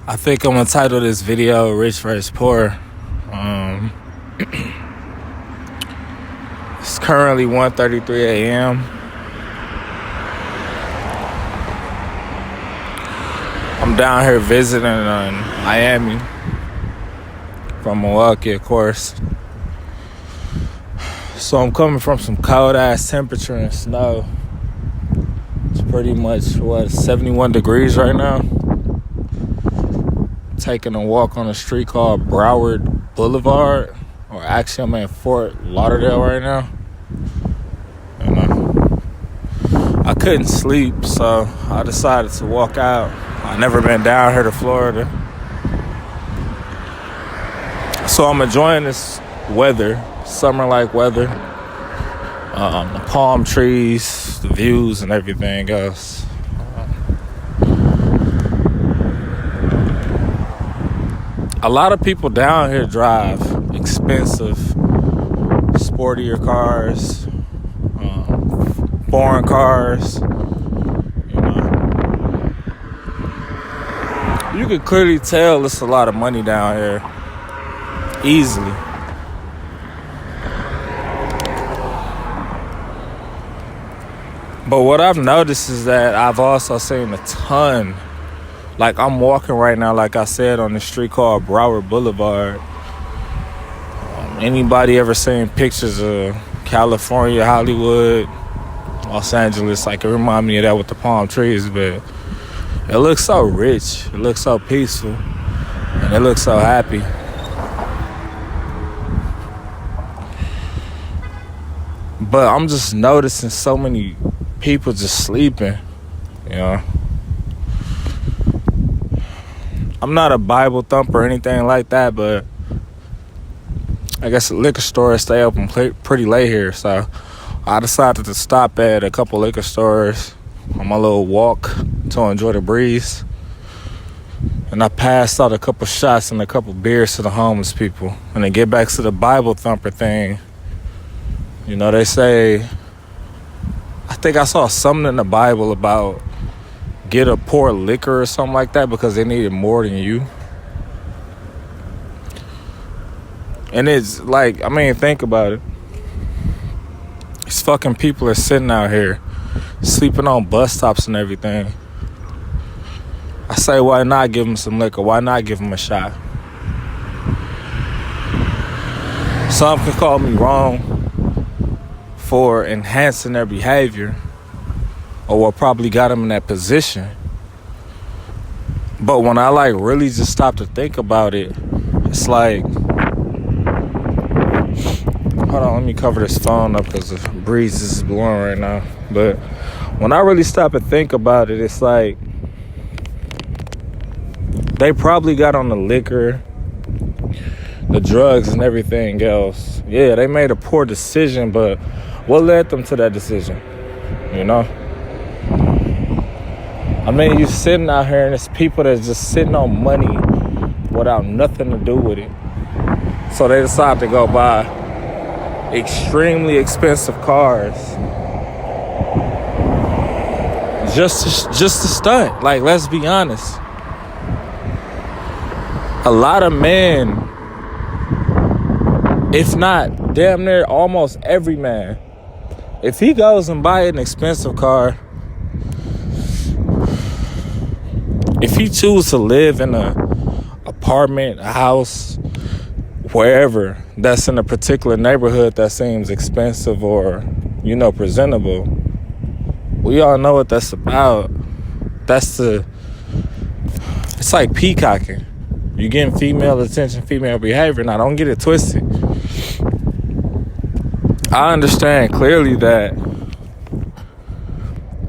I think I'm gonna title this video Rich vs. Poor. It's currently 1:33 a.m. I'm down here visiting in Miami from Milwaukee, of course. So I'm coming from some cold ass temperature and snow. It's pretty much 71 degrees right now. Taking a walk on a street called Broward Boulevard, or actually I'm in Fort Lauderdale right now. And I couldn't sleep, so I decided to walk out. I've never been down here to Florida, so I'm enjoying this weather, summer-like weather. The palm trees, the views, and everything else. A lot of people down here drive expensive, sportier cars, foreign cars. You can clearly tell it's a lot of money down here, easily. But what I've noticed is that I've also seen a ton. Like, I'm walking right now, like I said, on the street called Broward Boulevard. Anybody ever seen pictures of California, Hollywood, Los Angeles? Like, it reminds me of that with the palm trees, but it looks so rich. It looks so peaceful. And it looks so happy. But I'm just noticing so many people just sleeping, you know. I'm not a Bible thumper or anything like that, but I guess the liquor stores stay open pretty late here, so I decided to stop at a couple liquor stores on my little walk to enjoy the breeze. And I passed out a couple shots and a couple beers to the homeless people. And to get back to the Bible thumper thing, you know, they say, I think I saw something in the Bible about get a pour liquor or something like that because they needed more than you. And it's like, I mean, think about it. These fucking people are sitting out here sleeping on bus stops and everything. I say, why not give them some liquor? Why not give them a shot? Some can call me wrong for enhancing their behavior, or what probably got them in that position. But when I really just stop to think about it, it's like, hold on, let me cover this phone up because the breeze is blowing right now. But when I really stop and think about it, it's like they probably got on the liquor, the drugs, and everything else. Yeah, they made a poor decision, but what led them to that decision? You know? I mean, you sitting out here and it's people that's just sitting on money without nothing to do with it. So they decide to go buy extremely expensive cars just to stunt. Like, let's be honest. A lot of men, if not damn near almost every man, if he goes and buy an expensive car, if he chooses to live in a apartment, a house, wherever, that's in a particular neighborhood that seems expensive or, you know, presentable, we all know what that's about. It's like peacocking. You're getting female attention, female behavior. Now, don't get it twisted. I understand clearly that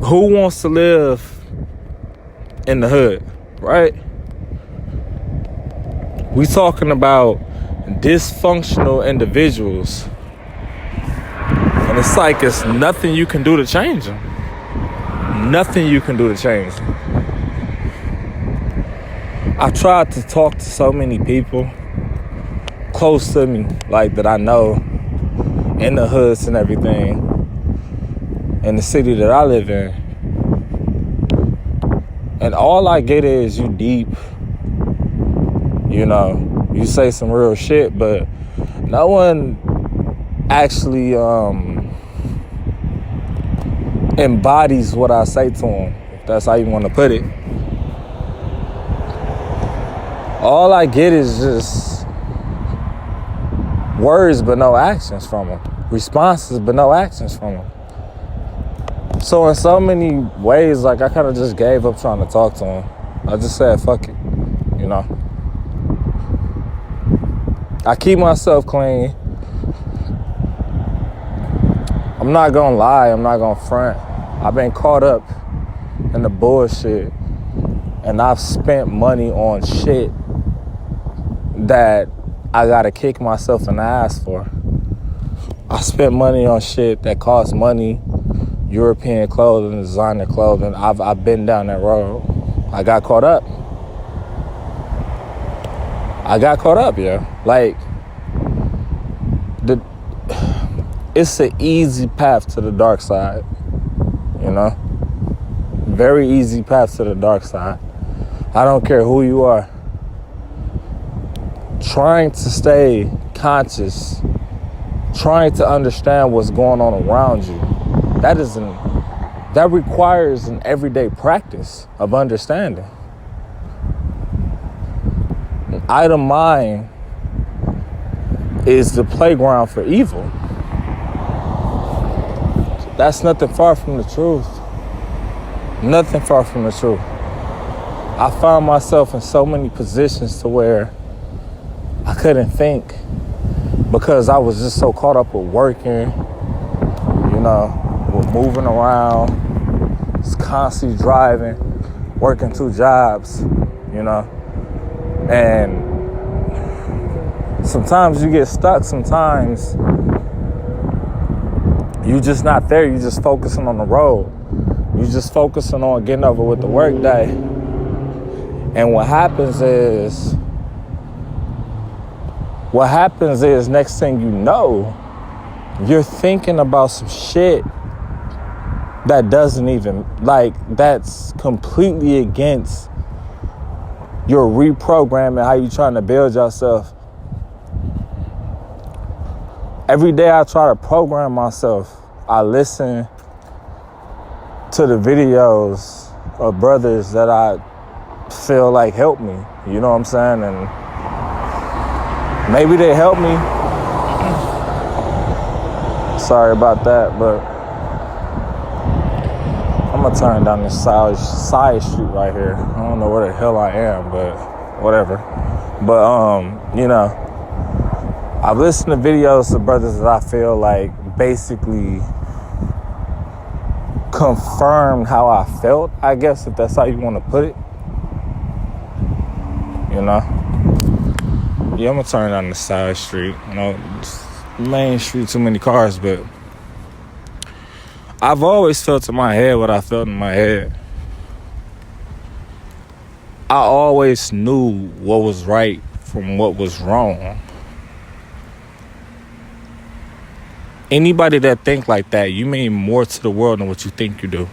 who wants to live in the hood, right? We talking about dysfunctional individuals, and it's like it's nothing you can do to change them. Nothing you can do to change them. I tried to talk to so many people close to me, like that I know, in the hoods and everything, in the city that I live in. And all I get is you deep, You know, you say some real shit, but no one actually embodies what I say to them, if that's how you want to put it. All I get is just words but no actions from them. Responses but no actions from them. So in so many ways, like, I kind of just gave up trying to talk to them. I just said, fuck it, you know. I keep myself clean. I'm not gonna lie, I'm not gonna front. I've been caught up in the bullshit, and I've spent money on shit that I gotta kick myself in the ass for. I spent money on shit that costs money, European clothing, designer clothing. I've been down that road. I got caught up. Yeah. Like, it's an easy path to the dark side, you know? Very easy path to the dark side. I don't care who you are. Trying to stay conscious, trying to understand what's going on around you, that requires an everyday practice of understanding. An idle mind is the playground for evil. That's nothing far from the truth. Nothing far from the truth. I found myself in so many positions to where I couldn't think because I was just so caught up with working, you know, with moving around, just constantly driving, working 2 jobs, you know. And sometimes you get stuck, sometimes you just not there, you just focusing on the road. You just focusing on getting over with the work day. And what happens is next thing you know, you're thinking about some shit that doesn't even, like, that's completely against your reprogramming, how you trying to build yourself. Every day I try to program myself. I listen to the videos of brothers that I feel like help me. You know what I'm saying? And maybe they help me. Sorry about that, but I'm gonna turn down this side street right here. I don't know where the hell I am, but whatever. But you know, I've listened to videos of brothers that I feel like basically confirmed how I felt, I guess, if that's how you want to put it. You know? Yeah, I'm gonna turn down the side street. You know, main street, too many cars, but I've always felt in my head what I felt in my head. I always knew what was right from what was wrong. Anybody that think like that, you mean more to the world than what you think you do.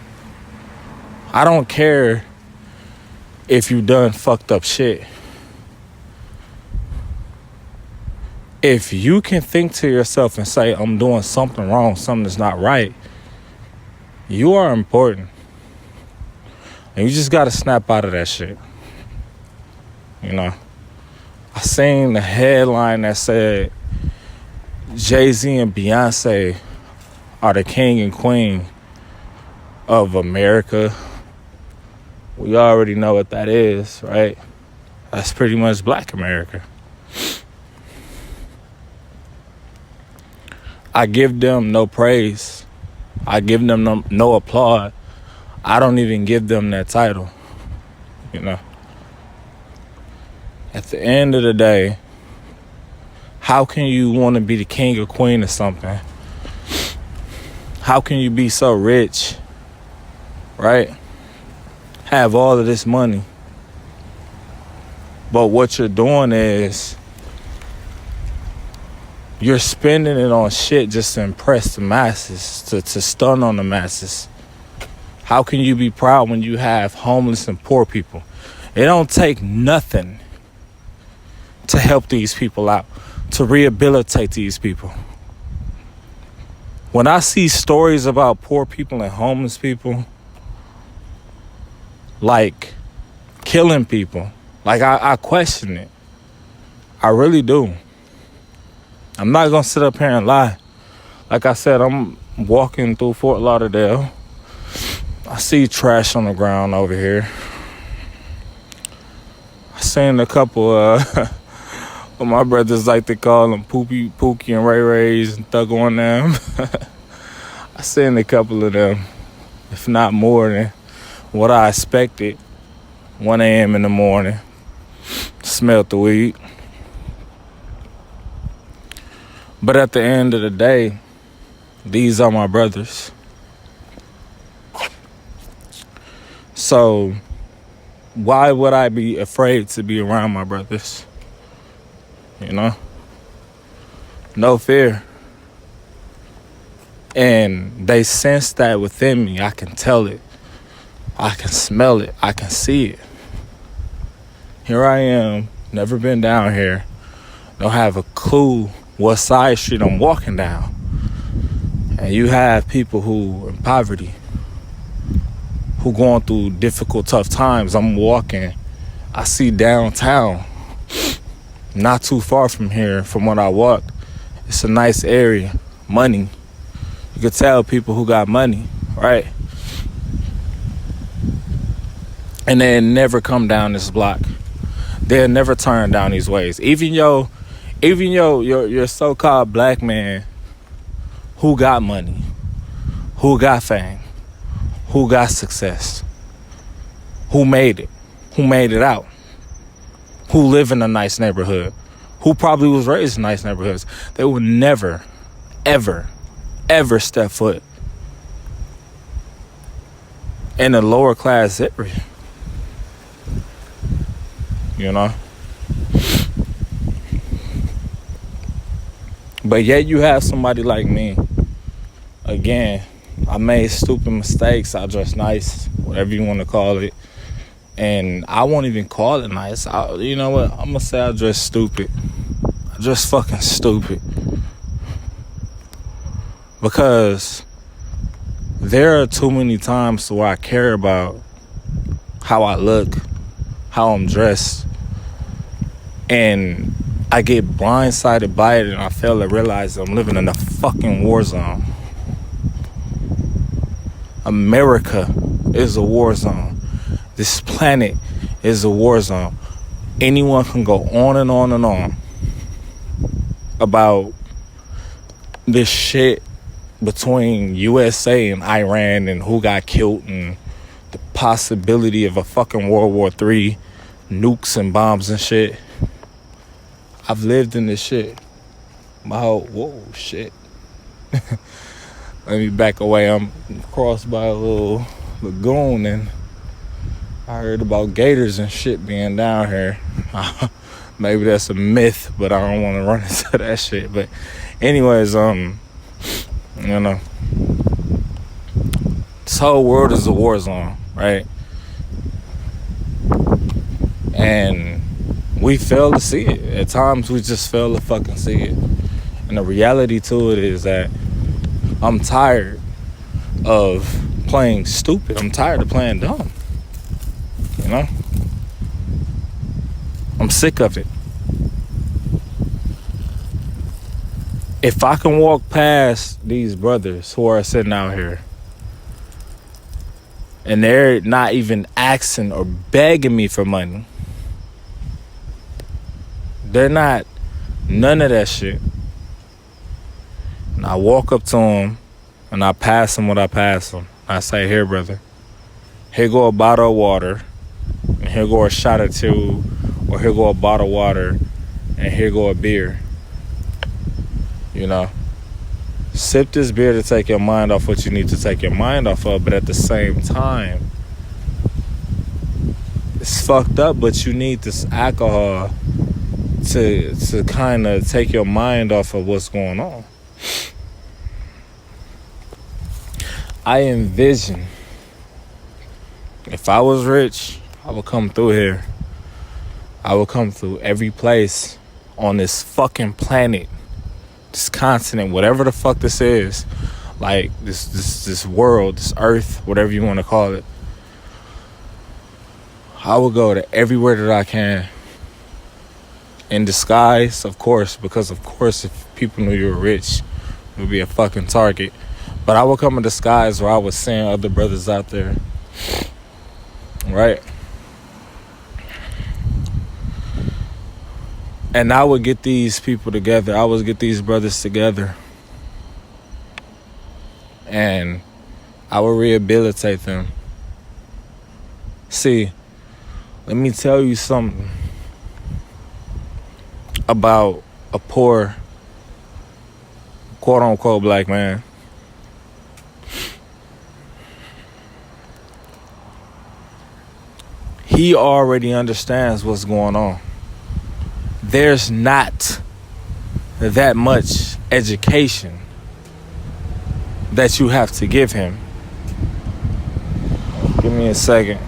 I don't care if you done fucked up shit. If you can think to yourself and say, I'm doing something wrong, something that's not right, you are important. And you just got to snap out of that shit. You know? I seen the headline that said, Jay-Z and Beyonce are the king and queen of America. We already know what that is, right? That's pretty much Black America. I give them no praise. I give them no applaud. I don't even give them that title, you know. At the end of the day, how can you want to be the king or queen of something? How can you be so rich, right? Have all of this money. But what you're doing is you're spending it on shit just to impress the masses, to stun on the masses. How can you be proud when you have homeless and poor people? It don't take nothing. to help these people out, to rehabilitate these people. When I see stories about poor people and homeless people, like killing people, like I question it. I really do. I'm not gonna sit up here and lie. Like I said, I'm walking through Fort Lauderdale. I see trash on the ground over here. I seen a couple what my brothers like to call them Pookie and Ray Rays and Thug on them. I seen a couple of them, if not more than what I expected. 1 a.m. in the morning. Smelled the weed. But at the end of the day, these are my brothers. So why would I be afraid to be around my brothers? You know? No fear. And they sense that within me. I can tell it. I can smell it. I can see it. Here I am. Never been down here. Don't have a clue what side street I'm walking down. And you have people who in poverty, who going through difficult, tough times. I'm walking. I see downtown. Not too far from here, from when I walked. It's a nice area. Money. You could tell people who got money, right? And they'll never come down this block. They'll never turn down these ways. Even your so-called black man who got money, who got fame, who got success, who made it out, who live in a nice neighborhood, who probably was raised in nice neighborhoods, they will never, ever, ever step foot in a lower class area. You know? But yet you have somebody like me. Again, I made stupid mistakes. I dress nice, whatever you want to call it. And I won't even call it nice. You know what? I'm going to say I dress stupid. I dress fucking stupid. Because there are too many times where I care about how I look, how I'm dressed. And I get blindsided by it, and I fail to realize I'm living in a fucking war zone. America is a war zone. This planet is a war zone. Anyone can go on and on and on about this shit between USA and Iran and who got killed and the possibility of a fucking World War III, nukes and bombs and shit. I've lived in this shit. Whoa, shit. Let me back away. I'm crossed by a little lagoon, and I heard about gators and shit being down here. Maybe that's a myth, but I don't want to run into that shit. But anyways, you know, this whole world is a war zone, right? And we fail to see it. At times, we just fail to fucking see it. And the reality to it is that I'm tired of playing stupid. I'm tired of playing dumb. You know? I'm sick of it. If I can walk past these brothers who are sitting out here and they're not even asking or begging me for money, they're not none of that shit. And I walk up to them and I pass them what I pass them. I say, here, brother, here go a bottle of water, and here go a shot or two, or here go a bottle of water, and here go a beer. You know, sip this beer to take your mind off what you need to take your mind off of, but at the same time, it's fucked up, but you need this alcohol to kind of take your mind off of what's going on. I envision, if I was rich, I would come through here I will come through every place on this fucking planet, this continent, whatever the fuck this is. Like this world, this earth, whatever you want to call it. I will go to everywhere that I can. In disguise, of course, because of course if people knew you were rich, it would be a fucking target. But I will come in disguise where I was seeing other brothers out there. Right? And I would get these people together. I would get these brothers together. And I will rehabilitate them. See, let me tell you something about a poor, quote-unquote, black man. He already understands what's going on. There's not that much education that you have to give him. Give me a second.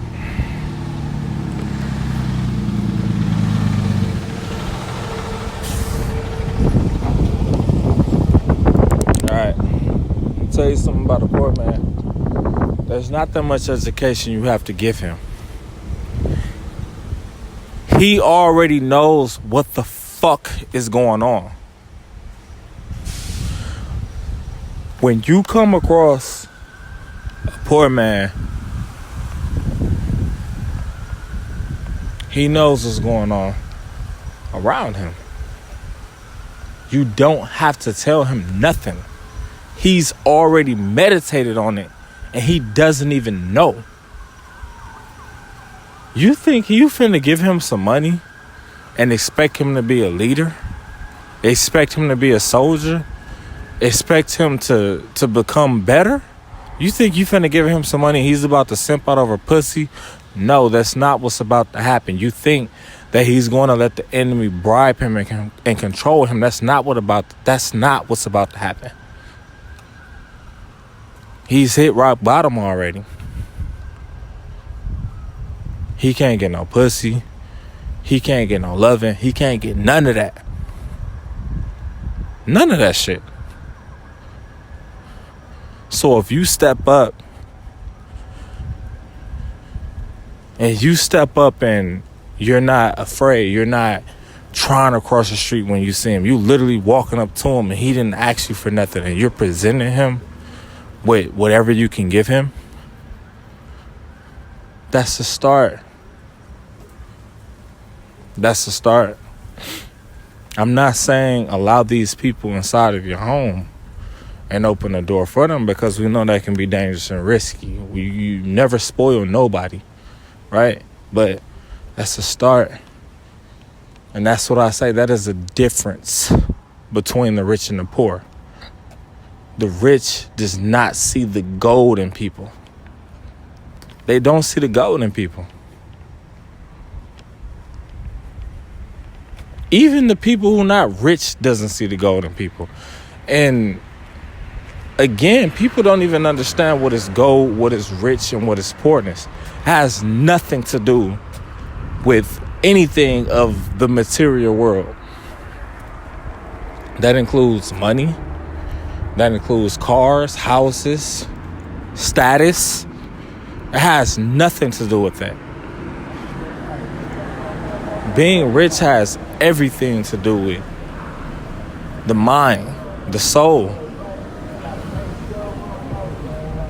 Alright. I'll tell you something about a poor man. There's not that much education you have to give him. He already knows what the fuck is going on. When you come across a poor man, he knows what's going on around him. You don't have to tell him nothing. He's already meditated on it, and he doesn't even know. You think you finna give him some money and expect him to be a leader? Expect him to be a soldier? Expect him to become better? You think you finna give him some money, he's about to simp out over pussy? No, that's not what's about to happen. You think that he's going to let the enemy bribe him and control him. That's not what's about to happen. He's hit rock bottom already. He can't get no pussy. He can't get no loving. He can't get none of that. None of that shit. So if you step up and you're not afraid, you're not trying to cross the street when you see him, you literally walking up to him and he didn't ask you for nothing, and you're presenting him with whatever you can give him, that's the start. That's the start. I'm not saying allow these people inside of your home and open the door for them, because we know that can be dangerous and risky. You never spoil nobody, right? But that's the start. And that's what I say. That is a difference between the rich and the poor. The rich does not see the gold in people. They don't see the gold in people. Even the people who are not rich doesn't see the gold in people. And again, people don't even understand what is gold, what is rich, and what is poorness. It has nothing to do with anything of the material world. That includes money. That includes cars, houses, status. It has nothing to do with that. Being rich has everything to do with the mind, the soul.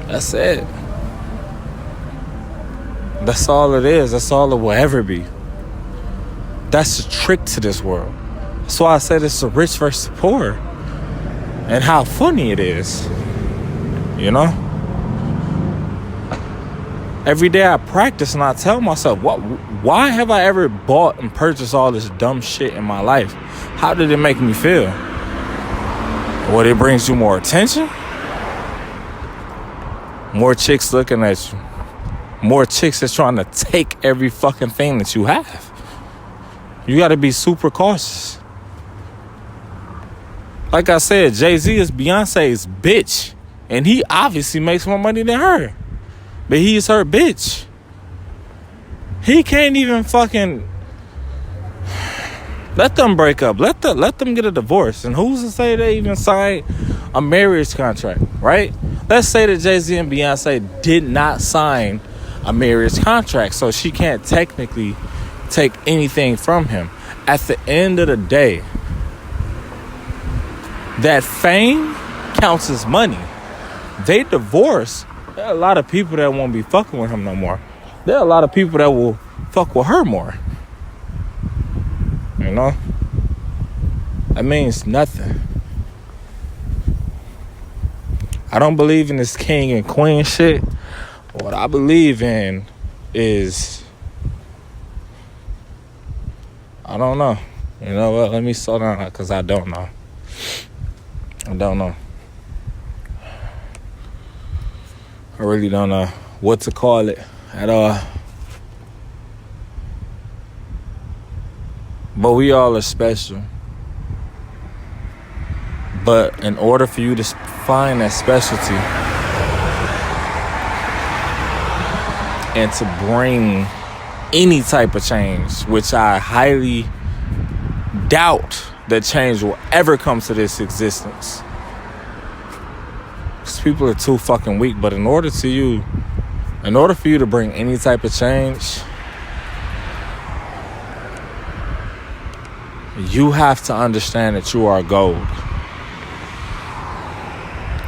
That's it. That's all it is. That's all it will ever be. That's the trick to this world. That's why I said it's the rich versus the poor. And how funny it is. You know? Every day I practice and I tell myself, why have I ever bought and purchased all this dumb shit in my life? How did it make me feel? Well, it brings you more attention. More chicks looking at you. More chicks that's trying to take every fucking thing that you have. You got to be super cautious. Like I said, Jay-Z is Beyonce's bitch. And he obviously makes more money than her. But he's her bitch. He can't even fucking Let them break up. Let them get a divorce. And who's to say they even signed a marriage contract, right? Let's say that Jay-Z and Beyonce did not sign a marriage contract, so she can't technically take anything from him. At the end of the day, that fame counts as money. They divorce. There are a lot of people that won't be fucking with him no more. There are a lot of people that will fuck with her more. You know? That means nothing. I don't believe in this king and queen shit. What I believe in is, I don't know. You know what? Let me slow down because I don't know. I don't know. I really don't know what to call it at all. But we all are special. But in order for you to find that specialty and to bring any type of change, which I highly doubt that change will ever come to this existence, because people are too fucking weak. But in order for you to bring any type of change, you have to understand that you are gold.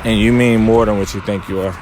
And you mean more than what you think you are.